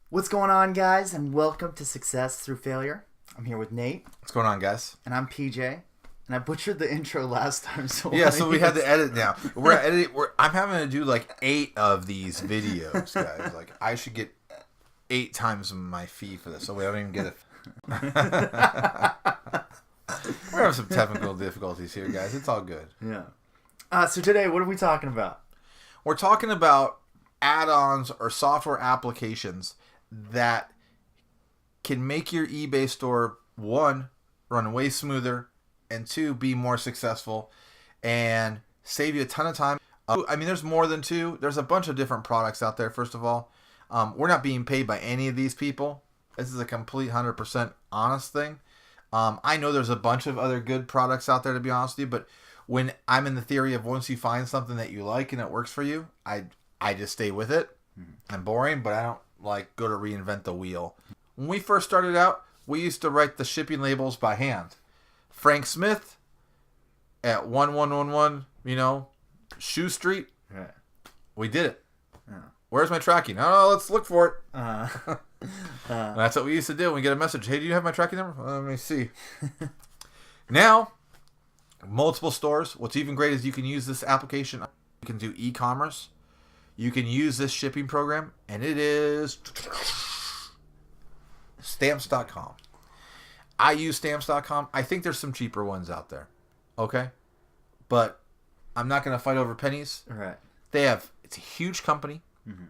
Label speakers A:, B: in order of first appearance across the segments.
A: What's going on, guys, and welcome to Success Through Failure. I'm here with Nate.
B: What's going on, guys?
A: And I'm PJ. And I butchered the intro last time, so
B: so we had to edit now. I'm having to do like 8 of these videos, guys. Like I should get 8 times my fee for this, so we don't even get it. We're having some technical difficulties here, guys. It's all good.
A: Yeah. So today, what are we talking about?
B: We're talking about add-ons or software applications that can make your eBay store, 1, run way smoother, and 2, be more successful and save you a ton of time. I mean, there's more than 2. There's a bunch of different products out there, first of all. We're not being paid by any of these people. This is a complete 100% honest thing. I know there's a bunch of other good products out there, to be honest with you, but when I'm in the theory of once you find something that you like and it works for you, I just stay with it. I'm boring, but I don't go to reinvent the wheel. When we first started out, we used to write the shipping labels by hand. Frank Smith at 1111, Shoe Street.
A: Right.
B: We did it.
A: Yeah.
B: Where's my tracking? Oh, let's look for it. That's what we used to do when we get a message. Hey, do you have my tracking number? Let me see. Now, multiple stores. What's even great is you can use this application. You can do e-commerce. You can use this shipping program, and it is Stamps.com. I use Stamps.com. I think there's some cheaper ones out there. Okay? But I'm not going to fight over pennies.
A: Right.
B: It's a huge company. Mm-hmm.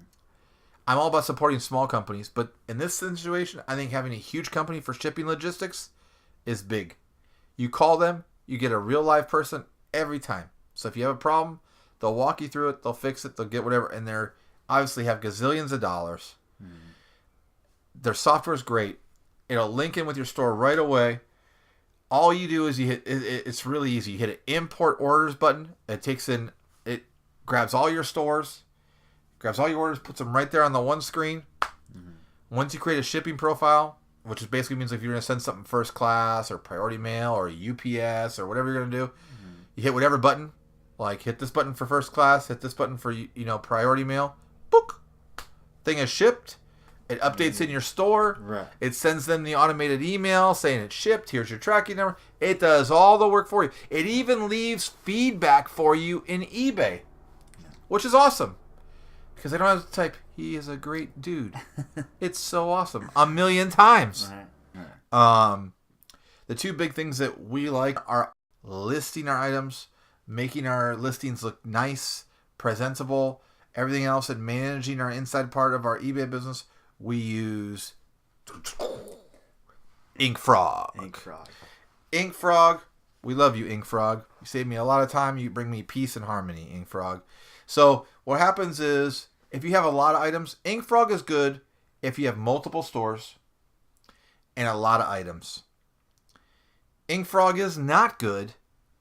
B: I'm all about supporting small companies, but in this situation, I think having a huge company for shipping logistics is big. You call them, you get a real live person every time. So if you have a problem, they'll walk you through it, they'll fix it, they'll get whatever, and they're obviously have gazillions of dollars. Mm. Their software is great. It'll link in with your store right away. All you do is you hit, it's really easy. You hit an import orders button. It grabs all your stores, grabs all your orders, puts them right there on the one screen. Mm-hmm. Once you create a shipping profile, which is basically means if you're going to send something first class or priority mail or UPS or whatever you're going to do, you hit whatever button. Like, hit this button for first class, hit this button for, priority mail. Book. Thing is shipped. It updates in your store.
A: Right.
B: It sends them the automated email saying it's shipped. Here's your tracking number. It does all the work for you. It even leaves feedback for you in eBay, which is awesome. Because I don't have to type, he is a great dude. It's so awesome. 1,000,000 times.
A: Right.
B: The 2 big things that we like are listing our items, making our listings look nice, presentable, everything else, and managing our inside part of our eBay business. We use Inkfrog. Inkfrog. We love you, Inkfrog. You save me a lot of time. You bring me peace and harmony, Inkfrog. So what happens is, if you have a lot of items, Inkfrog is good if you have multiple stores and a lot of items. Inkfrog is not good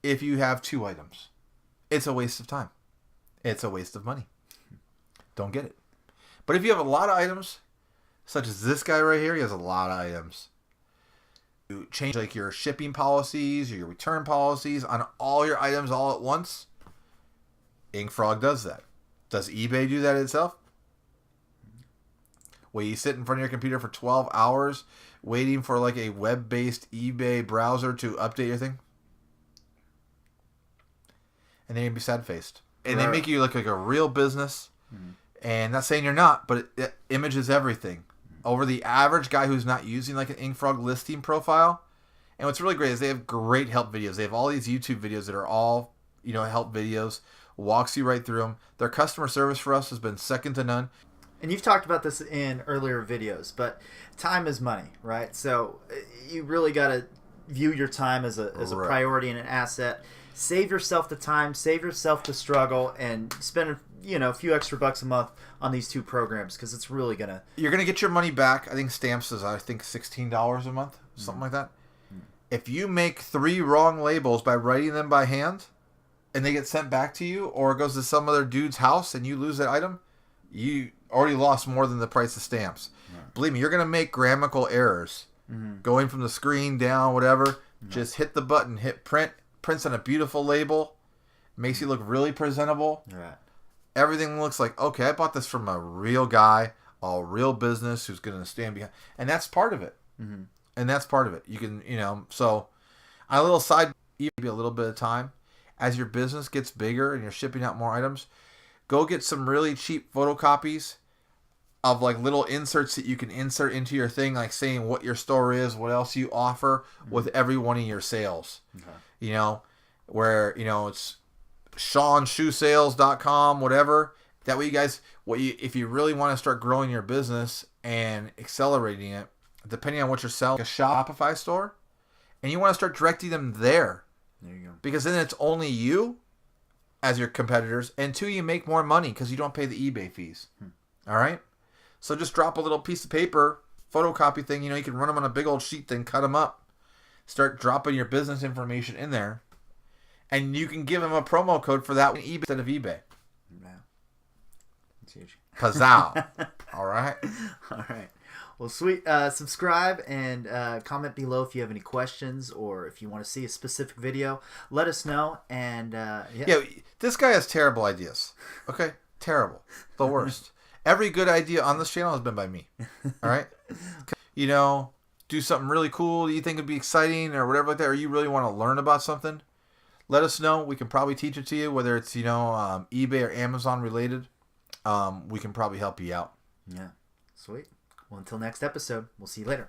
B: if you have 2 items. It's a waste of time. It's a waste of money. Don't get it. But if you have a lot of items, such as this guy right here, he has a lot of items. You change your shipping policies or your return policies on all your items all at once. Inkfrog does that. Does eBay do that itself? Where you sit in front of your computer for 12 hours waiting for a web-based eBay browser to update your thing? And then you'd be sad-faced. And they make you look like a real business. Mm-hmm. And not saying you're not, but image is everything. Mm-hmm. Over the average guy who's not using an Inkfrog listing profile. And what's really great is they have great help videos. They have all these YouTube videos that are all, help videos. Walks you right through them. Their customer service for us has been second to none.
A: And you've talked about this in earlier videos, but time is money, right? So you really got to view your time as a priority and an asset. Save yourself the time, save yourself the struggle, and spend a few extra bucks a month on these 2 programs, because it's really
B: you're gonna get your money back. I think Stamps is $16 a month, something like that. If you make 3 wrong labels by writing them by hand, and they get sent back to you, or it goes to some other dude's house and you lose that item, you already lost more than the price of Stamps. Right. Believe me, you're going to make grammatical errors. Mm-hmm. Going from the screen down, whatever. Mm-hmm. Just hit the button, hit print. Prints on a beautiful label. Makes you look really presentable.
A: Right.
B: everything looks like, okay, I bought this from a real guy, a real business who's going to stand behind. And that's part of it.
A: Mm-hmm.
B: And that's part of it. You can, so on a little side, maybe a little bit of time, as your business gets bigger and you're shipping out more items, go get some really cheap photocopies of like little inserts that you can insert into your thing, like saying what your store is, what else you offer with every one of your sales. Okay. Where, it's SeanShoeSales.com, whatever. That way you guys, if you really want to start growing your business and accelerating it, depending on what you're selling, a Shopify store, and you want to start directing them there.
A: There you go.
B: Because then it's only you as your competitors, and 2, you make more money because you don't pay the eBay fees. All right? So just drop a little piece of paper, photocopy thing. You can run them on a big old sheet, then cut them up. Start dropping your business information in there. And you can give them a promo code for that eBay instead of eBay.
A: Yeah. That's huge.
B: Pazzow. All right?
A: All right. Well, sweet. Subscribe and comment below if you have any questions or if you want to see a specific video. Let us know. And
B: yeah, this guy has terrible ideas. Okay? Terrible. The worst. Every good idea on this channel has been by me. All right? Do something really cool that you think would be exciting or whatever like that, or you really want to learn about something, let us know. We can probably teach it to you, whether it's, eBay or Amazon related. We can probably help you out.
A: Yeah. Sweet. Well, until next episode, we'll see you later.